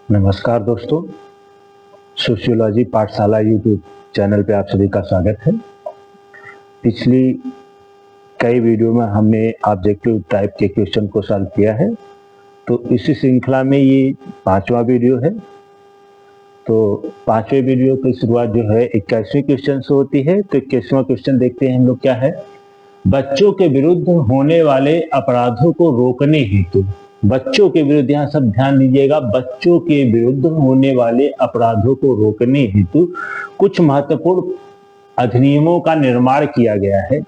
नमस्कार दोस्तों, सोशियोलॉजी पाठशाला यूट्यूब चैनल पे आप सभी का स्वागत है। पिछली कई वीडियो में हमने ऑब्जेक्टिव टाइप के क्वेश्चन को सॉल्व किया है, तो इसी श्रृंखला में ये 5वां वीडियो है। तो 5वें वीडियो की शुरुआत जो है 21वें क्वेश्चन से होती है। तो 21वां क्वेश्चन देखते हैं हम लोग क्या है। बच्चों के विरुद्ध होने वाले अपराधों को रोकने हेतु, बच्चों के विरुद्ध, यहाँ सब ध्यान दीजिएगा, बच्चों के विरुद्ध होने वाले अपराधों को रोकने हेतु कुछ महत्वपूर्ण अधिनियमों का निर्माण किया गया है।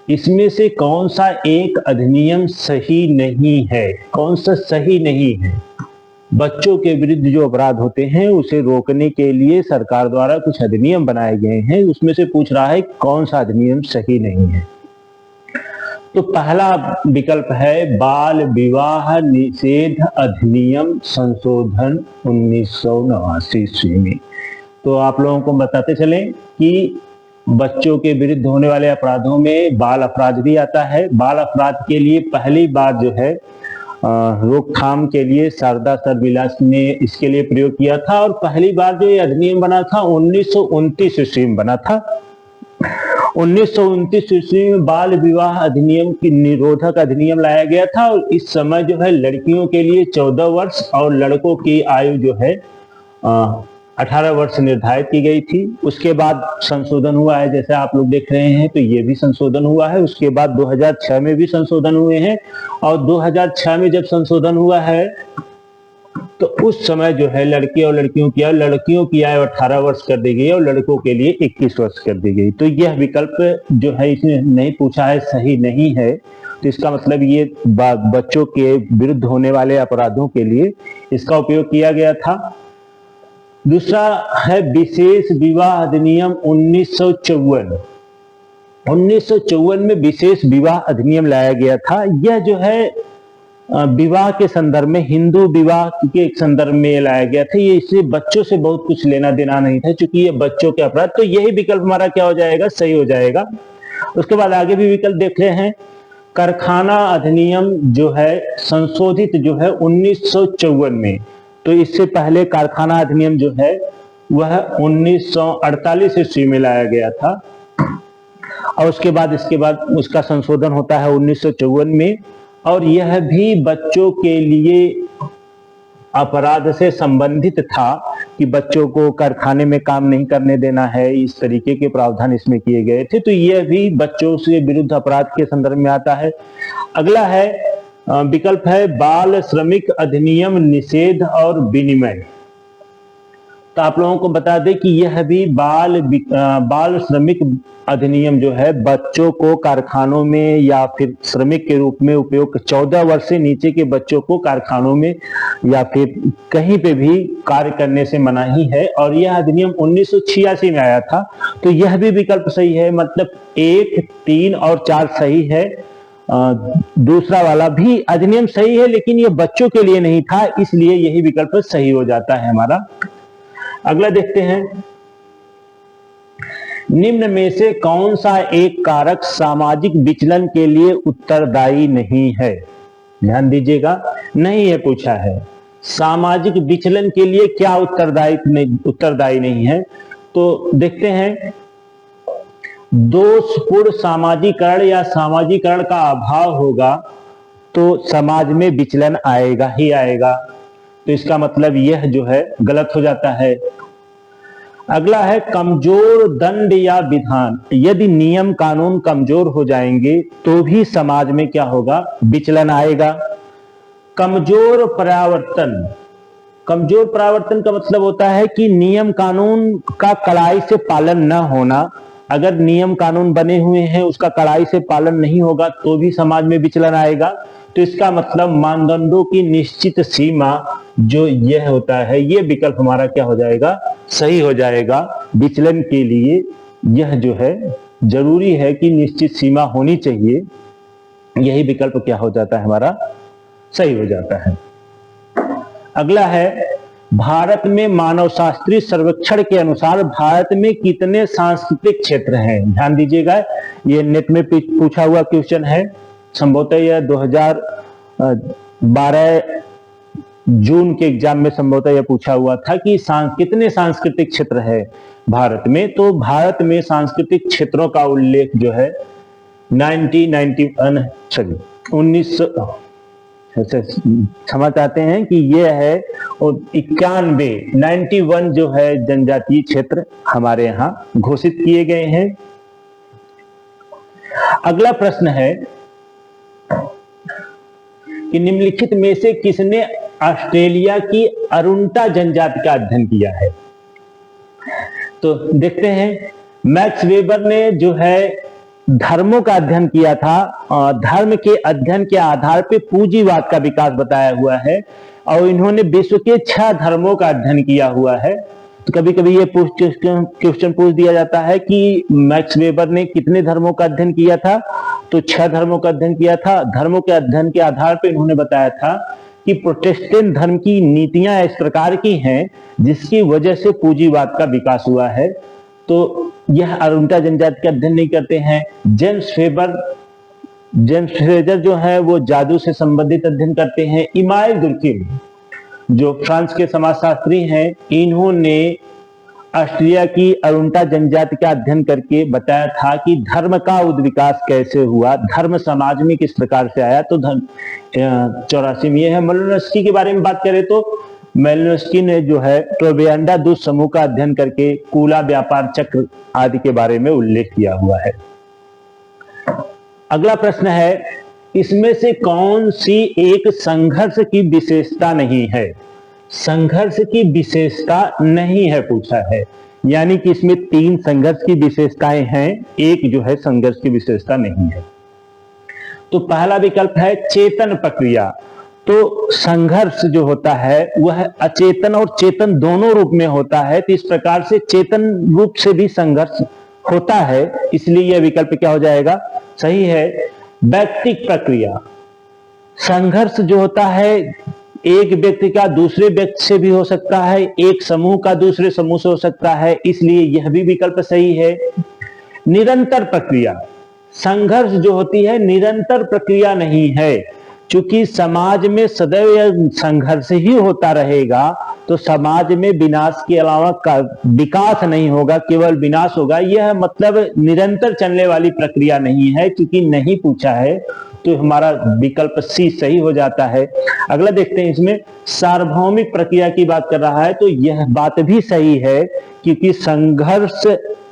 इसमें से कौन सा एक अधिनियम सही नहीं है? कौन सा सही नहीं है? बच्चों के विरुद्ध जो अपराध होते हैं उसे रोकने के लिए सरकार द्वारा कुछ अधिनियम बनाए गए हैं, उसमें से पूछ रहा है कौन सा अधिनियम सही नहीं है। तो पहला विकल्प है बाल विवाह निषेध अधिनियम संशोधन 1989 ईस्वी में। तो आप लोगों को बताते चलें कि बच्चों के विरुद्ध होने वाले अपराधों में बाल अपराध भी आता है। बाल अपराध के लिए पहली बार जो है रोकथाम के लिए शारदा सरविलास ने इसके लिए प्रयोग किया था, और पहली बार जो ये अधिनियम बना था 1929 ईस्वी में बना था। 1929 ईस्वी में बाल विवाह अधिनियम की निरोधक अधिनियम लाया गया था, और इस समय जो है लड़कियों के लिए 14 वर्ष और लड़कों की आयु जो है 18 वर्ष निर्धारित की गई थी। उसके बाद संशोधन हुआ है, जैसे आप लोग देख रहे हैं, तो ये भी संशोधन हुआ है। उसके बाद 2006 में भी संशोधन हुए हैं, और 2006 में जब संशोधन हुआ है तो उस समय जो है लड़के और लड़कियों की आयु 18 वर्ष कर दी गई और लड़कों के लिए 21 वर्ष कर दी गई। तो यह विकल्प जो है इसने नहीं पूछा है, सही नहीं है। तो इसका मतलब ये बच्चों के विरुद्ध होने वाले अपराधों के लिए इसका उपयोग किया गया था। दूसरा है विशेष विवाह अधिनियम 1954। 1954 में विशेष विवाह अधिनियम लाया गया था। यह जो है विवाह के संदर्भ में, हिंदू विवाह के संदर्भ में लाया गया था। ये इससे बच्चों से बहुत कुछ लेना देना नहीं था, क्योंकि ये बच्चों के अपराध। तो यही विकल्प हमारा क्या हो जाएगा? सही हो जाएगा। उसके बाद आगे भी विकल्प देख रहे हैं। कारखाना अधिनियम जो है संशोधित जो है 1954 में। तो इससे पहले कारखाना अधिनियम जो है वह 1948 ईस्वी में लाया गया था, और इसके बाद उसका संशोधन होता है 1954 में। और यह भी बच्चों के लिए अपराध से संबंधित था कि बच्चों को कारखाने में काम नहीं करने देना है, इस तरीके के प्रावधान इसमें किए गए थे। तो यह भी बच्चों से विरुद्ध अपराध के संदर्भ में आता है। अगला है विकल्प है बाल श्रमिक अधिनियम निषेध और विनिमय। तो आप लोगों को बता दें कि यह भी बाल श्रमिक अधिनियम जो है बच्चों को कारखानों में या फिर श्रमिक के रूप में उपयोग, 14 वर्ष से नीचे के बच्चों को कारखानों में या फिर कहीं पे भी कार्य करने से मनाही है। और यह अधिनियम 1986 में आया था। तो यह भी विकल्प सही है, मतलब 1, 3 और 4 सही है। दूसरा वाला भी अधिनियम सही है, लेकिन यह बच्चों के लिए नहीं था, इसलिए यही विकल्प सही हो जाता है हमारा। अगला देखते हैं, निम्न में से कौन सा एक कारक सामाजिक विचलन के लिए उत्तरदायी नहीं है? ध्यान दीजिएगा, नहीं है पूछा है। सामाजिक विचलन के लिए क्या उत्तरदायी नहीं है? तो देखते हैं, दोषपूर्ण सामाजिकरण या सामाजिकरण का अभाव होगा तो समाज में विचलन आएगा ही आएगा। तो इसका मतलब यह जो है गलत हो जाता है। अगला है कमजोर दंड या विधान। यदि नियम कानून कमजोर हो जाएंगे तो भी समाज में क्या होगा? विचलन आएगा। कमजोर परावर्तन का मतलब होता है कि नियम कानून का कड़ाई से पालन न होना। अगर नियम कानून बने हुए हैं उसका कड़ाई से पालन नहीं होगा तो भी समाज में विचलन आएगा। तो इसका मतलब मानदंडों की निश्चित सीमा जो यह होता है, यह विकल्प हमारा क्या हो जाएगा? सही हो जाएगा। विचलन के लिए यह जो है जरूरी है कि निश्चित सीमा होनी चाहिए। यही विकल्प क्या हो जाता है? हमारा सही हो जाता है। अगला है, भारत में मानवशास्त्रीय सर्वेक्षण के अनुसार भारत में कितने सांस्कृतिक क्षेत्र हैं? ध्यान दीजिएगा, ये नेट में पूछा हुआ क्वेश्चन है। संभवतः यह 2012 जून के एग्जाम में संभवतः यह पूछा हुआ था कि कितने सांस्कृतिक क्षेत्र है भारत में। तो भारत में सांस्कृतिक क्षेत्रों का उल्लेख जो है 19 क्षमा चाहते हैं कि यह है 91 जो है जनजातीय क्षेत्र हमारे यहाँ घोषित किए गए हैं। अगला प्रश्न है कि निम्नलिखित में से किसने ऑस्ट्रेलिया की अरुंटा जनजाति का अध्ययन किया है। तो देखते हैं, मैक्स वेबर ने जो है धर्मों का अध्ययन किया था। धर्म के अध्ययन के आधार पर पूंजीवाद का विकास बताया हुआ है और इन्होंने विश्व के 6 धर्मों का अध्ययन किया हुआ है। तो कभी कभी ये क्वेश्चन पूछ दिया जाता है कि मैक्स वेबर ने कितने धर्मों का अध्ययन किया था। तो 6 धर्मों का अध्ययन किया था। धर्मों के अध्ययन के आधार पर इन्होंने बताया था कि प्रोटेस्टेंट धर्म की नीतियां इस प्रकार की हैं जिसकी वजह से पूंजीवाद का विकास हुआ है। तो यह अरुंटा जनजाति का अध्ययन नहीं करते हैं। जेम्स फ्रेजर जो है वो जादू से संबंधित अध्ययन करते हैं। इमाइल दुर्किम जो फ्रांस के समाजशास्त्री हैं, इन्होंने ऑस्ट्रेलिया की अरुंटा जनजाति का अध्ययन करके बताया था कि धर्म का उद्विकास कैसे हुआ, धर्म समाज में किस प्रकार से आया। तो 84 में है। मेलिनोव्स्की के बारे में बात करें तो मेलिनोव्स्की ने जो है ट्रोबियांडा दूत समूह का अध्ययन करके कूला व्यापार चक्र आदि के बारे में उल्लेख किया हुआ है। अगला प्रश्न है, इसमें से कौन सी एक संघर्ष की विशेषता नहीं है। संघर्ष की विशेषता नहीं है पूछा है, यानी कि इसमें 3 संघर्ष की विशेषताएं हैं, एक जो है संघर्ष की विशेषता नहीं है। तो पहला विकल्प है चेतन प्रक्रिया। तो संघर्ष जो होता है वह अचेतन और चेतन दोनों रूप में होता है। तो इस प्रकार से चेतन रूप से भी संघर्ष होता है, इसलिए यह विकल्प क्या हो जाएगा, सही है। व्यक्तिक प्रक्रिया, संघर्ष जो होता है एक व्यक्ति का दूसरे व्यक्ति से भी हो सकता है, एक समूह का दूसरे समूह से हो सकता है, इसलिए यह भी विकल्प सही है। निरंतर प्रक्रिया, संघर्ष जो होती है निरंतर प्रक्रिया नहीं है, क्योंकि समाज में सदैव संघर्ष ही होता रहेगा तो समाज में विनाश के अलावा विकास नहीं होगा, केवल विनाश होगा। यह मतलब निरंतर चलने वाली प्रक्रिया नहीं है, क्योंकि नहीं पूछा है तो हमारा विकल्प सी सही हो जाता है। अगला देखते हैं, इसमें सार्वभौमिक प्रक्रिया की बात कर रहा है तो यह बात भी सही है, क्योंकि संघर्ष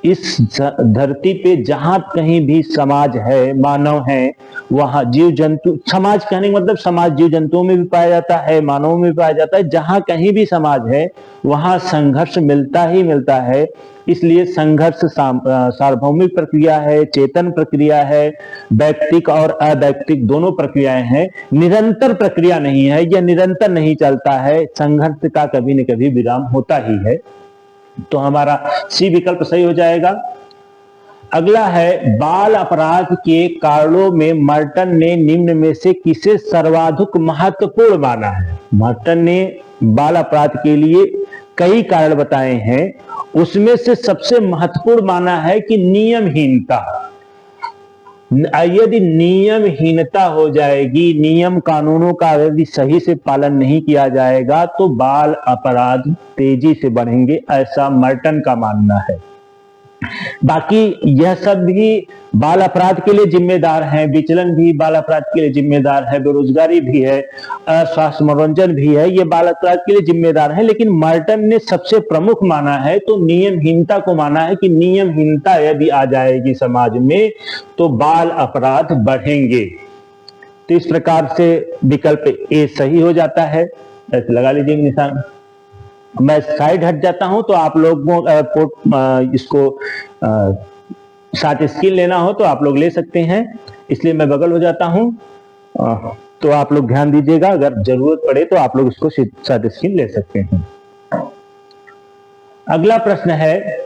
इस धरती पे जहां कहीं भी समाज है, मानव है, वहां जीव जंतु, समाज कहने का मतलब समाज जीव जंतुओं में भी पाया जाता है, मानवों में भी पाया जाता है। जहां कहीं भी समाज है वहां संघर्ष मिलता ही मिलता है, इसलिए संघर्ष सार्वभौमिक प्रक्रिया है, चेतन प्रक्रिया है, व्यक्तिक और अवैयक्तिक दोनों प्रक्रियाएं हैं, निरंतर प्रक्रिया नहीं है, यह निरंतर नहीं चलता है, संघर्ष का कभी न कभी विराम होता ही है। तो हमारा सी विकल्प सही हो जाएगा। अगला है, बाल अपराध के कारणों में मर्टन ने निम्न में से किसे सर्वाधिक महत्वपूर्ण माना है। मर्टन ने बाल अपराध के लिए कई कारण बताए हैं, उसमें से सबसे महत्वपूर्ण माना है कि नियमहीनता। यदि नियमहीनता हो जाएगी, नियम कानूनों का यदि सही से पालन नहीं किया जाएगा तो बाल अपराध तेजी से बढ़ेंगे, ऐसा मर्टन का मानना है। बाकी यह सब भी बाल अपराध के लिए जिम्मेदार हैं, विचलन भी बाल अपराध के लिए जिम्मेदार है, बेरोजगारी भी है, स्वास्थ्य मनोरंजन भी है, ये बाल अपराध के लिए जिम्मेदार है। लेकिन मर्टन ने सबसे प्रमुख माना है तो नियमहीनता को माना है कि नियमहीनता यदि आ जाएगी समाज में तो बाल अपराध बढ़ेंगे। तो इस प्रकार से विकल्प ए सही हो जाता है। ऐसे लगा लीजिए निशान। मैं साइड हट जाता हूं तो आप लोगों इसको साथ स्क्रीन लेना हो तो आप लोग ले सकते हैं, इसलिए मैं बगल हो जाता हूं। तो आप लोग ध्यान दीजिएगा, अगर जरूरत पड़े तो आप लोग इसको साथ स्क्रीन ले सकते हैं। अगला प्रश्न है,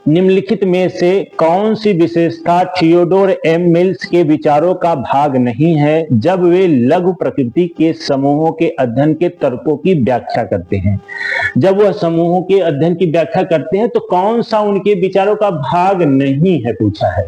निम्नलिखित में से कौन सी विशेषता थियोडोर एम मिल्स के विचारों का भाग नहीं है जब वे लघु प्रकृति के समूहों के अध्ययन के तर्कों की व्याख्या करते हैं। जब वह समूहों के अध्ययन की व्याख्या करते हैं तो कौन सा उनके विचारों का भाग नहीं है पूछा है।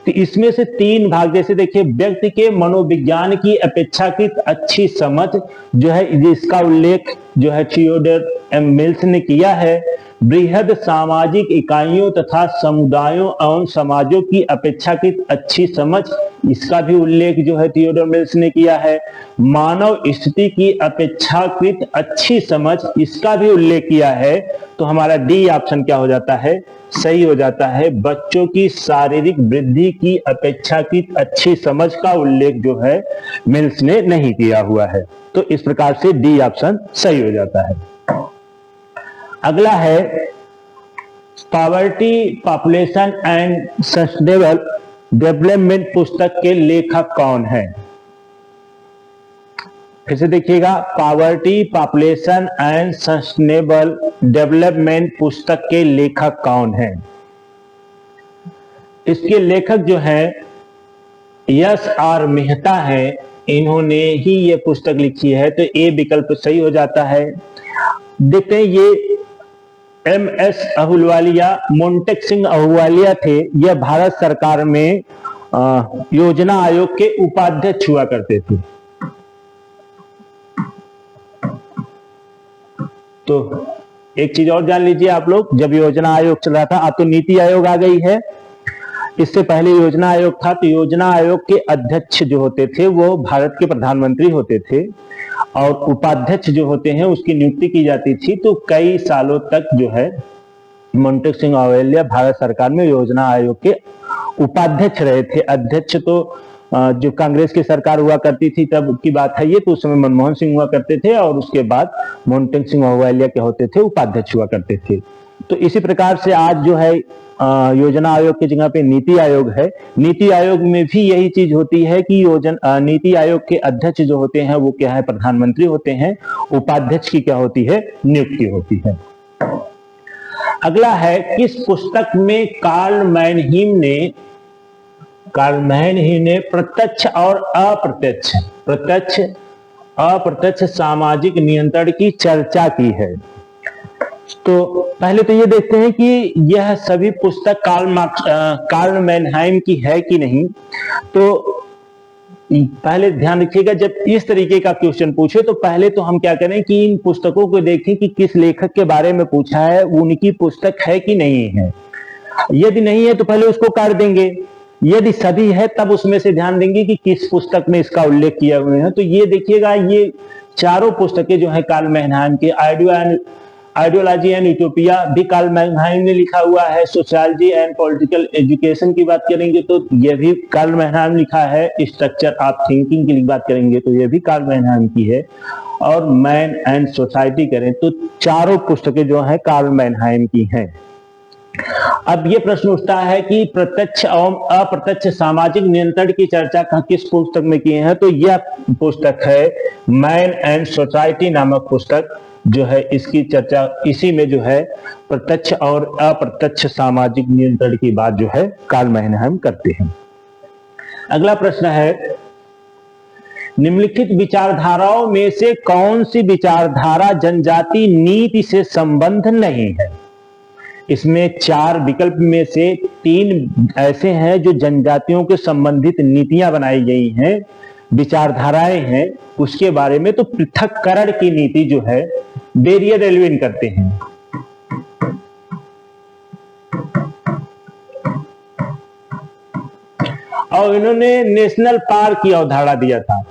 तो इसमें से 3 भाग, जैसे देखिए, व्यक्ति के मनोविज्ञान की अपेक्षाकृत अच्छी समझ जो है, इसका उल्लेख जो है थियोडोर एम मिल्स ने किया है। बृहद सामाजिक इकाइयों तथा समुदायों एवं समाजों की अपेक्षाकृत अच्छी समझ, इसका भी उल्लेख जो है थियोडोर मिल्स ने किया है। मानव स्थिति की अपेक्षाकृत अच्छी समझ, इसका भी उल्लेख किया है। तो हमारा डी ऑप्शन क्या हो जाता है, सही हो जाता है। बच्चों की शारीरिक वृद्धि की अपेक्षाकृत अच्छी समझ का उल्लेख जो है मिल्स ने नहीं किया हुआ है। तो इस प्रकार से डी ऑप्शन सही हो जाता है। अगला है poverty population and sustainable development पुस्तक के लेखक कौन है। फिर से देखिएगा, poverty population and sustainable development पुस्तक के लेखक कौन है। इसके लेखक जो है यस आर मेहता है, इन्होंने ही ये पुस्तक लिखी है। तो ए विकल्प सही हो जाता है। देखते हैं, ये एमएस अहलूवालिया, मोंटेक सिंह अहलूवालिया थे। यह भारत सरकार में योजना आयोग के उपाध्यक्ष हुआ करते थे। तो एक चीज और जान लीजिए आप लोग, जब योजना आयोग चल रहा था, अब तो नीति आयोग आ गई है, इससे पहले योजना आयोग था। तो योजना आयोग के अध्यक्ष जो होते थे वो भारत के प्रधानमंत्री होते थे, और उपाध्यक्ष जो होते हैं उसकी नियुक्ति की जाती थी। तो कई सालों तक जो है मोंटेक सिंह अहलूवालिया भारत सरकार में योजना आयोग के उपाध्यक्ष रहे थे। अध्यक्ष तो जो कांग्रेस की सरकार हुआ करती थी तब की बात है ये, तो उस समय मनमोहन सिंह हुआ करते थे, और उसके बाद मोंटेक सिंह अहलूवालिया क्या होते थे, उपाध्यक्ष हुआ करते थे। तो इसी प्रकार से आज जो है योजना आयोग की जगह पे नीति आयोग है। नीति आयोग में भी यही चीज होती है कि नीति आयोग के अध्यक्ष जो होते हैं वो क्या है, प्रधानमंत्री होते हैं। उपाध्यक्ष की क्या होती है, नियुक्ति होती है। अगला है, किस पुस्तक में कार्ल मैनहीम ने प्रत्यक्ष और अप्रत्यक्ष सामाजिक नियंत्रण की चर्चा की है। तो पहले तो ये देखते हैं कि यह सभी पुस्तक कार्ल मैनहाइम की है कि नहीं। तो पहले ध्यान रखिएगा, जब इस तरीके का क्वेश्चन पूछे तो पहले तो हम क्या करें कि इन पुस्तकों को देखें कि किस लेखक के बारे में पूछा है, उनकी पुस्तक है कि नहीं है। यदि नहीं है तो पहले उसको काट देंगे, यदि सभी है तब उसमें से ध्यान देंगे कि किस पुस्तक में इसका उल्लेख किया हुए हैं। तो ये देखिएगा, ये चारों पुस्तकें जो है कार्ल मैनहाइम की, आइडियोलॉजी एंड यूटोपिया भी कार्ल मैनहाइम ने लिखा हुआ है। सोशियोलॉजी एंड पॉलिटिकल एजुकेशन की बात करेंगे तो यह भी कार्ल मैनहाइम लिखा है। स्ट्रक्चर ऑफ थिंकिंग की बात करेंगे तो यह भी कार्ल मैनहाइम की है। और मैन एंड सोसाइटी करें तो चारों पुस्तकें जो है कार्ल मैनहाइम की हैं। अब ये प्रश्न उठता है कि प्रत्यक्ष एवं अप्रत्यक्ष सामाजिक नियंत्रण की चर्चा किस पुस्तक में किए हैं। तो यह पुस्तक है मैन एंड सोसाइटी नामक पुस्तक जो है, इसकी चर्चा इसी में जो है प्रत्यक्ष और अप्रत्यक्ष सामाजिक नियंत्रण की बात जो है कार्ल मैनहाइम करते हैं। अगला प्रश्न है, निम्नलिखित विचारधाराओं में से कौन सी विचारधारा जनजाति नीति से संबंध नहीं है। इसमें 4 विकल्प में से 3 ऐसे हैं जो जनजातियों के संबंधित नीतियां बनाई गई हैं, विचारधाराएं हैं, उसके बारे में। तो पृथक्करण की नीति जो है बेरियर एल्विन करते हैं। और इन्होंने नेशनल पार्क की अवधारणा दिया था।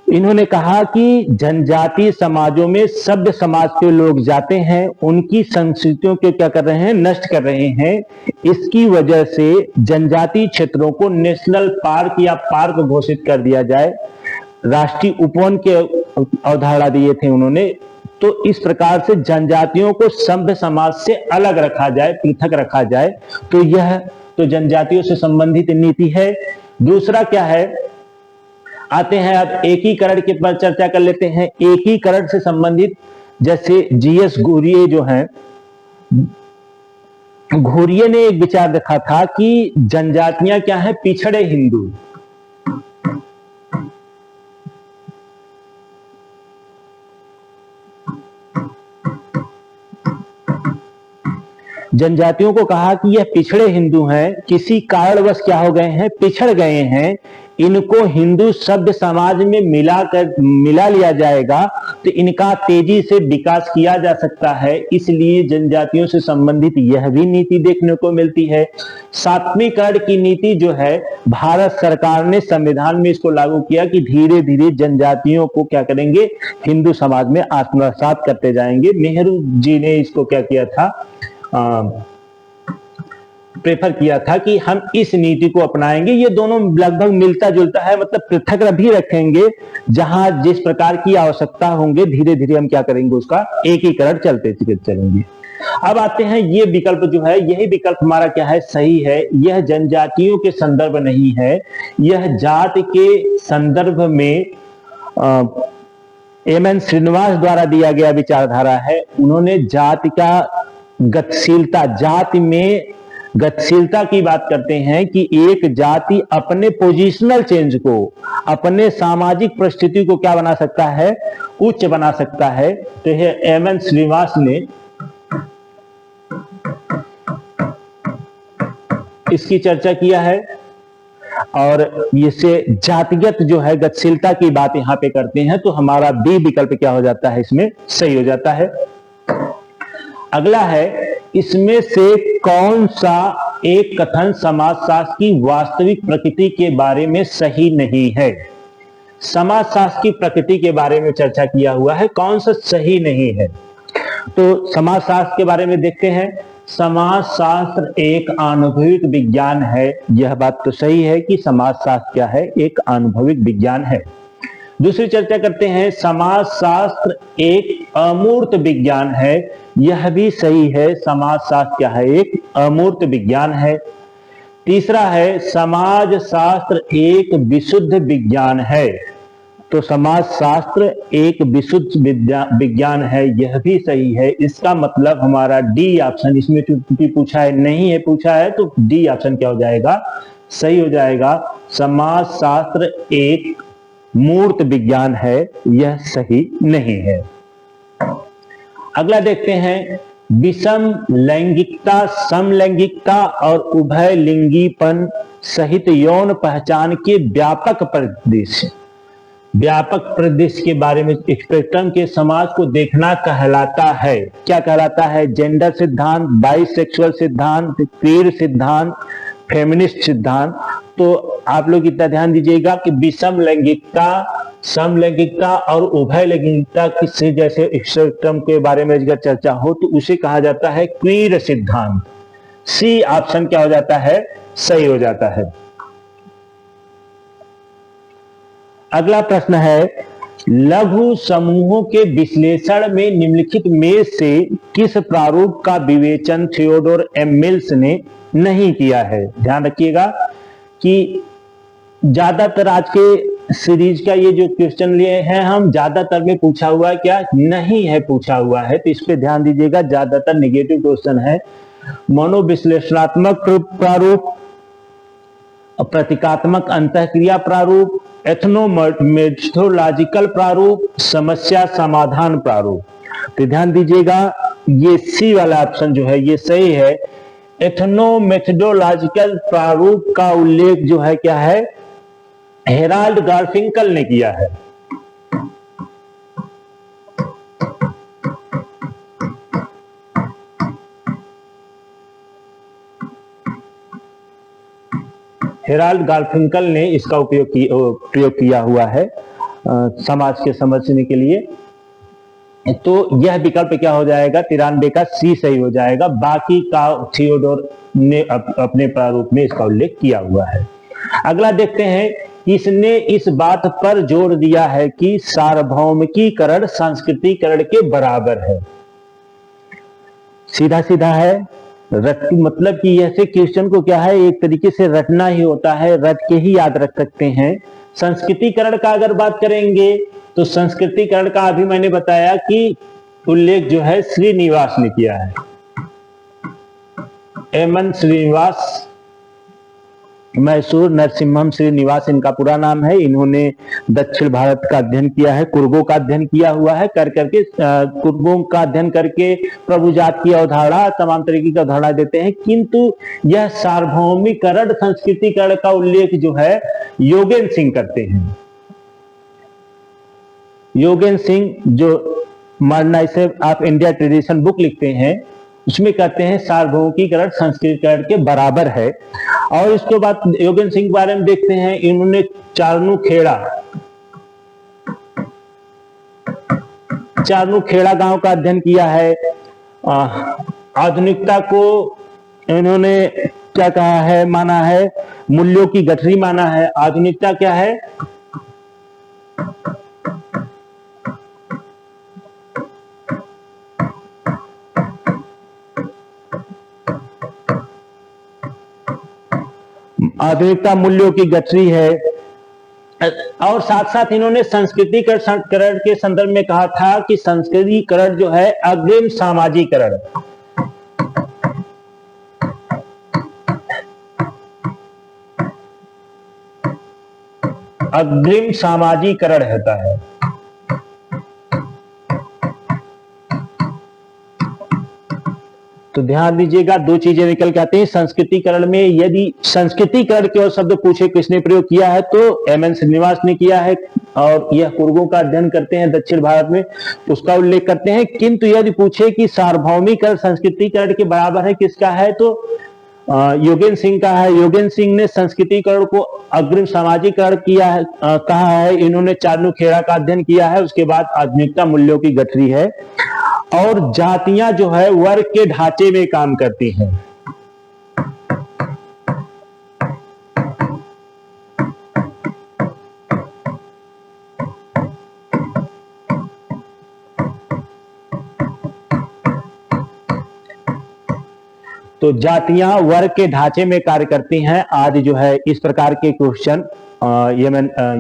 इन्होंने कहा कि जनजातीय समाजों में सभ्य समाज के लोग जाते हैं, उनकी संस्कृतियों को क्या कर रहे हैं, नष्ट कर रहे हैं। इसकी वजह से जनजातीय क्षेत्रों को नेशनल पार्क या पार्क घोषित कर दिया जाए। राष्ट्रीय उपवन के अवधारणा दिए थे उन्होंने। तो इस प्रकार से जनजातियों को सभ्य समाज से अलग रखा जाए, पृथक रखा जाए। तो यह तो जनजातियों से संबंधित नीति है। दूसरा क्या है, आते हैं अब एकीकरण के पर चर्चा कर लेते हैं। एकीकरण से संबंधित जैसे जीएस घुरिये जो हैं, घुरिये ने एक विचार रखा था कि जनजातियां क्या है, पिछड़े हिंदू। जनजातियों को कहा कि यह पिछड़े हिंदू हैं, किसी कारणवश क्या हो गए हैं, पिछड़ गए हैं, इनको हिंदू सभ्य समाज में मिला लिया जाएगा तो इनका तेजी से विकास किया जा सकता है। इसलिए जनजातियों से संबंधित यह भी नीति देखने को मिलती है। सातवीं करण की नीति जो है भारत सरकार ने संविधान में इसको लागू किया कि धीरे धीरे जनजातियों को क्या करेंगे, हिंदू समाज में आत्मसात करते जाएंगे। नेहरू जी ने इसको क्या किया था, प्रेफर किया था कि हम इस नीति को अपनाएंगे। ये दोनों लगभग मिलता जुलता है, मतलब पृथक भी रखेंगे, जहां जिस प्रकार की आवश्यकता होंगे धीरे धीरे हम क्या करेंगे, उसका एकीकरण चलते चलेंगे। अब आते हैं ये विकल्प जो है, यही विकल्प हमारा क्या है, सही है। यह जनजातियों के संदर्भ नहीं है, यह जाति के संदर्भ में एम.एन. श्रीनिवास द्वारा दिया गया विचारधारा है। उन्होंने जाति का गतिशीलता, जाति में गतिशीलता की बात करते हैं कि एक जाति अपने पोजिशनल चेंज को, अपने सामाजिक परिस्थिति को क्या बना सकता है, उच्च बना सकता है। तो यह एम.एन. श्रीनिवास ने इसकी चर्चा किया है और इससे जातिगत जो है गतिशीलता की बात यहां पे करते हैं। तो हमारा बी विकल्प क्या हो जाता है, इसमें सही हो जाता है। अगला है, इसमें से कौन सा एक कथन समाजशास्त्र की वास्तविक प्रकृति के बारे में सही नहीं है। समाजशास्त्र की प्रकृति के बारे में चर्चा किया हुआ है, कौन सा सही नहीं है। तो समाजशास्त्र के बारे में देखते हैं। समाजशास्त्र एक अनुभविक विज्ञान है। यह बात तो सही है कि समाजशास्त्र क्या है, एक अनुभविक विज्ञान है। दूसरी चर्चा करते हैं, समाजशास्त्र एक अमूर्त विज्ञान है। यह भी सही है, समाजशास्त्र क्या है, एक अमूर्त विज्ञान है। तीसरा है, समाजशास्त्र एक विशुद्ध विज्ञान है। तो समाजशास्त्र एक विशुद्ध विज्ञान है, यह भी सही है। इसका मतलब हमारा डी ऑप्शन, इसमें चूंकि पूछा है नहीं है, पूछा है तो डी ऑप्शन क्या हो जाएगा, सही हो जाएगा। समाजशास्त्र एक मूर्त विज्ञान है, यह सही नहीं है। अगला देखते हैं, विषम लैंगिकता, समलैंगिकता और उभय लिंगीपन सहित यौन पहचान के व्यापक परिदृश्य, व्यापक परिदृश्य के बारे में स्पेक्ट्रम के समाज को देखना कहलाता है। क्या कहलाता है, जेंडर सिद्धांत, बाइसेक्सुअल सिद्धांत, क्वीर सिद्धांत, फेमिनिस्ट सिद्धांत। तो आप लोग इतना ध्यान दीजिएगा कि विषम लैंगिकता, समलैंगिकता और उभय लैंगिकता किसी जैसे स्पेक्ट्रम के बारे में अगर चर्चा हो तो उसे कहा जाता है क्वीर सिद्धांत। सी ऑप्शन क्या हो जाता है, सही हो जाता है। अगला प्रश्न है, लघु समूहों के विश्लेषण में निम्नलिखित में से किस प्रारूप का विवेचन थियोडोर एम मिल्स ने नहीं किया है। ध्यान रखिएगा कि ज्यादातर आज के सीरीज का ये जो क्वेश्चन लिए हैं हम, ज्यादातर में पूछा हुआ क्या नहीं है, पूछा हुआ है। तो इस पे ध्यान दीजिएगा, ज्यादातर नेगेटिव क्वेश्चन है। मनोविश्लेषणात्मक प्रारूप, प्रतीकात्मक अंतःक्रिया प्रारूप, एथनोमेथोलॉजिकल प्रारूप, समस्या समाधान प्रारूप। तो ध्यान दीजिएगा, ये सी वाला ऑप्शन जो है ये सही है। एथनोमेथोलॉजिकल प्रारूप का उल्लेख जो है क्या है, हेराल्ड गार्फिंकल ने किया है। हेराल्ड गार्फिंकल ने इसका प्रयोग किया हुआ है समाज के समझने के लिए। तो यह विकल्प क्या हो जाएगा, 93 का सी सही हो जाएगा। बाकी का थियोडोर ने अपने प्रारूप में इसका उल्लेख किया हुआ है। अगला देखते हैं, इसने इस बात पर जोर दिया है कि सार्वभौमिकीकरण सांस्कृतिकरण के बराबर है। सीधा सीधा है, मतलब कि ऐसे क्वेश्चन को क्या है, एक तरीके से रटना ही होता है, रट के ही याद रख सकते हैं। संस्कृतिकरण का अगर बात करेंगे तो संस्कृतिकरण का अभी मैंने बताया कि उल्लेख जो है श्रीनिवास ने किया है। एम.एन. श्रीनिवास मैसूर नरसिम्हम श्रीनिवास इनका पूरा नाम है। इन्होंने दक्षिण भारत का अध्ययन किया है, कुर्गों का अध्ययन किया हुआ है। करके कुर्गों का अध्ययन करके प्रभु जात की अवधारणा, तमाम तरीके की अवधारणा देते हैं, किंतु यह सार्वभौमिकरण संस्कृतिकरण का उल्लेख जो है योगेंद्र सिंह करते हैं। योगेंद्र सिंह जो modernisation of India tradition book लिखते हैं, उसमें कहते हैं सार्वभौमिकरण संस्कृतिकरण के बराबर है। और इसके बाद योगेंद्र सिंह के बारे में देखते हैं, इन्होंने चारनू खेड़ा गांव का अध्ययन किया है। आधुनिकता को इन्होंने क्या कहा है, माना है मूल्यों की गठरी माना है। आधुनिकता क्या है? आधुनिकता मूल्यों की गठरी है। और साथ साथ इन्होंने संस्कृतिकरण के संदर्भ में कहा था कि संस्कृतिकरण जो है अग्रिम सामाजिकरण, अग्रिम सामाजिकरण होता है। तो ध्यान दीजिएगा, दो चीजें निकल के आती हैं संस्कृतिकरण में। यदि संस्कृतिकरण के और शब्द पूछे किसने प्रयोग किया है, तो एम.एन. श्रीनिवास ने किया है, और यह कुर्गों का अध्ययन करते हैं दक्षिण भारत में, उसका उल्लेख करते हैं। किंतु यदि पूछे कि सार्वभौमिकरण संस्कृतिकरण के बराबर है, किसका है, तो योगेंद्र सिंह का है। योगेंद्र सिंह ने संस्कृतिकरण को अग्रिम सामाजिकरण किया है, कहा है। इन्होंने चारनू खेड़ा का अध्ययन किया है। उसके बाद आधुनिकता मूल्यों की गठरी है। और जातियां जो है वर्ग के ढांचे में काम करती हैं। तो जातियां वर्ग के ढांचे में कार्य करती हैं। आज जो है इस प्रकार के क्वेश्चन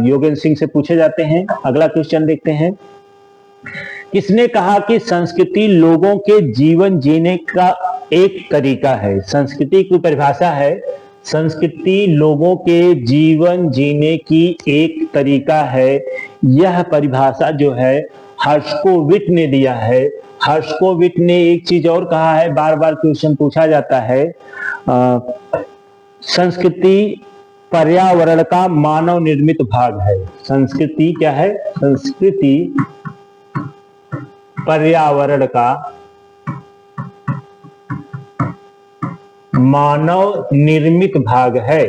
योगेंद्र सिंह से पूछे जाते हैं। अगला क्वेश्चन देखते हैं। किसने कहा कि संस्कृति लोगों के जीवन जीने का एक तरीका है? संस्कृति की परिभाषा है, संस्कृति लोगों के जीवन जीने की एक तरीका है। यह परिभाषा जो है हर्षकोविट ने दिया है। हर्षकोविट ने एक चीज और कहा है, बार बार क्वेश्चन पूछा जाता है, संस्कृति पर्यावरण का मानव निर्मित भाग है। संस्कृति क्या है? संस्कृति पर्यावरण का मानव निर्मित भाग है।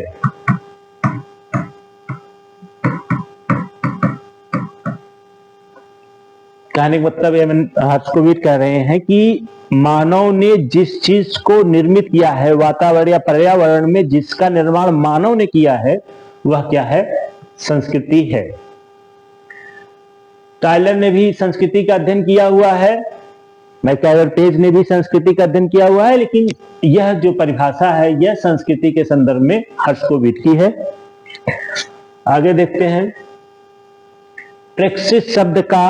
कहने का मतलब हर्षकोविट कह रहे हैं कि मानव ने जिस चीज को निर्मित किया है, वातावरण या पर्यावरण में जिसका निर्माण मानव ने किया है, वह क्या है? संस्कृति है। टाइलर ने भी संस्कृति का अध्ययन किया हुआ है, मैकआयवर-पेज ने भी संस्कृति का अध्ययन किया हुआ है, लेकिन यह जो परिभाषा है यह संस्कृति के संदर्भ में हर्षकोविट की है। आगे देखते हैं। प्रेक्सिस शब्द का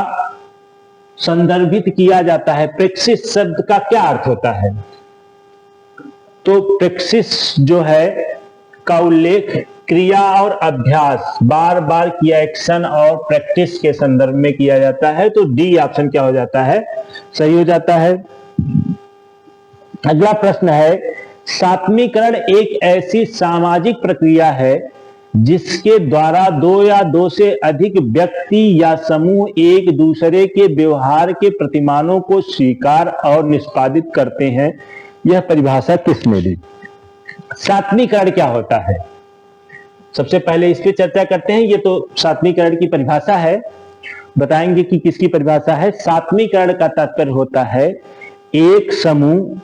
संदर्भित किया जाता है। प्रेक्सिस शब्द का क्या अर्थ होता है? तो प्रेक्सिस जो है का उल्लेख क्रिया और अभ्यास, बार बार किया, एक्शन और प्रैक्टिस के संदर्भ में किया जाता है। तो डी ऑप्शन क्या हो जाता है? सही हो जाता है। अगला प्रश्न है, सात्मीकरण एक ऐसी सामाजिक प्रक्रिया है जिसके द्वारा दो या दो से अधिक व्यक्ति या समूह एक दूसरे के व्यवहार के प्रतिमानों को स्वीकार और निष्पादित करते हैं। यह परिभाषा किसने दी? सात्मीकरण क्या होता है? सबसे पहले इस पे चर्चा करते हैं। ये तो सात्मीकरण की परिभाषा है, बताएंगे कि किसकी परिभाषा है। सात्मीकरण का तात्पर्य होता है एक समूह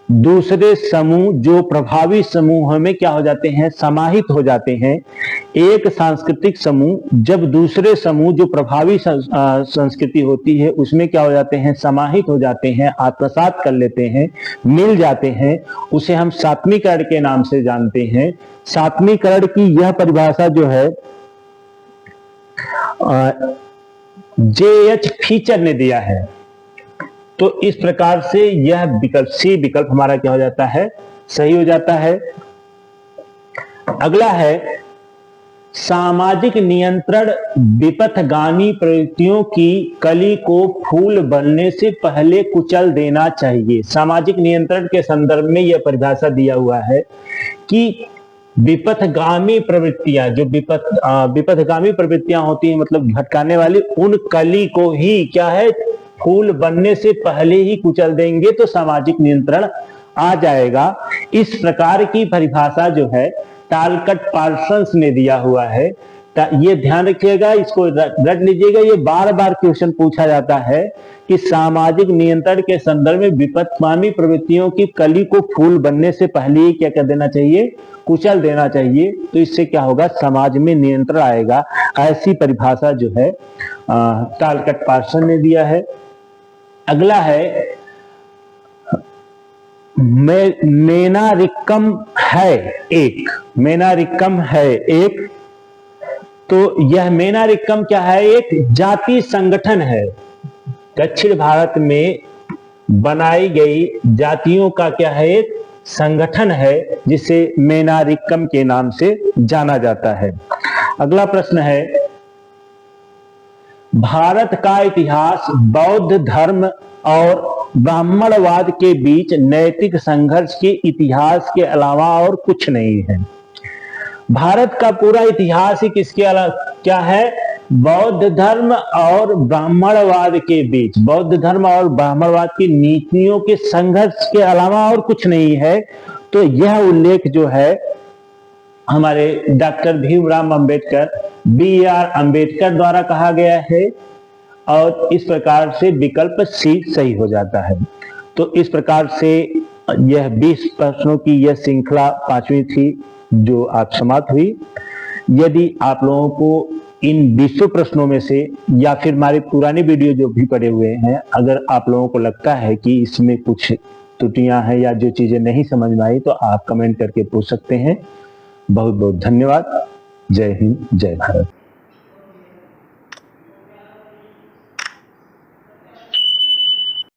दूसरे समूह जो प्रभावी समूह में क्या हो जाते हैं? समाहित हो जाते हैं। एक सांस्कृतिक समूह जब दूसरे समूह जो प्रभावी संस्कृति होती है उसमें क्या हो जाते हैं? समाहित हो जाते हैं, आत्मसात कर लेते हैं, मिल जाते हैं, उसे हम सात्मीकरण के नाम से जानते हैं। सात्मीकरण की यह परिभाषा जो है जे.एच. फीचर ने दिया है। तो इस प्रकार से यह विकल्प सी विकल्प हमारा क्या हो जाता है? सही हो जाता है। अगला है सामाजिक नियंत्रण विपथगामी प्रवृत्तियों की कली को फूल बनने से पहले कुचल देना चाहिए। सामाजिक नियंत्रण के संदर्भ में यह परिभाषा दिया हुआ है कि विपथगामी प्रवृत्तियां, जो विपथगामी प्रवृत्तियां होती हैं, मतलब भटकाने वाली, उन कली को ही क्या है, फूल बनने से पहले ही कुचल देंगे तो सामाजिक नियंत्रण आ जाएगा। इस प्रकार की परिभाषा जो है टालकट पार्सन्स ने दिया हुआ है। ये ध्यान रखिएगा, इसको रट लीजिएगा, ये बार बार क्वेश्चन पूछा जाता है कि सामाजिक नियंत्रण के संदर्भ में विपथगामी प्रवृत्तियों की कली को फूल बनने से पहले ही क्या कर देना चाहिए, कुचल देना चाहिए। तो इससे क्या होगा, समाज में नियंत्रण आएगा। ऐसी परिभाषा जो है टालकट पार्सन ने दिया है। अगला है मैनारिकम है एक, मैनारिकम है एक। तो यह मैनारिकम क्या है, एक जाति संगठन है, दक्षिण भारत में बनाई गई जातियों का क्या है, एक संगठन है, जिसे मैनारिकम के नाम से जाना जाता है। अगला प्रश्न है भारत का इतिहास बौद्ध धर्म और ब्राह्मणवाद के बीच नैतिक संघर्ष के इतिहास के अलावा और कुछ नहीं है। भारत का पूरा इतिहास ही किसके अलावा क्या है, बौद्ध धर्म और ब्राह्मणवाद के बीच, बौद्ध धर्म और ब्राह्मणवाद की नीतियों के संघर्ष के अलावा और कुछ नहीं है। तो यह उल्लेख जो है हमारे डॉक्टर भीमराव अंबेडकर, BR अंबेडकर द्वारा कहा गया है, और इस प्रकार से विकल्प सी सही हो जाता है। तो इस प्रकार से यह 20 प्रश्नों की यह श्रृंखला 5वीं थी जो आज समाप्त हुई। यदि आप लोगों को इन 20 प्रश्नों में से या फिर हमारी पुरानी वीडियो जो भी पड़े हुए हैं, अगर आप लोगों को लगता है कि इसमें कुछ त्रुटियां हैं या जो चीजें नहीं समझ में आई, तो आप कमेंट करके पूछ सकते हैं। बहुत बहुत धन्यवाद। जय हिंद, जय भारत।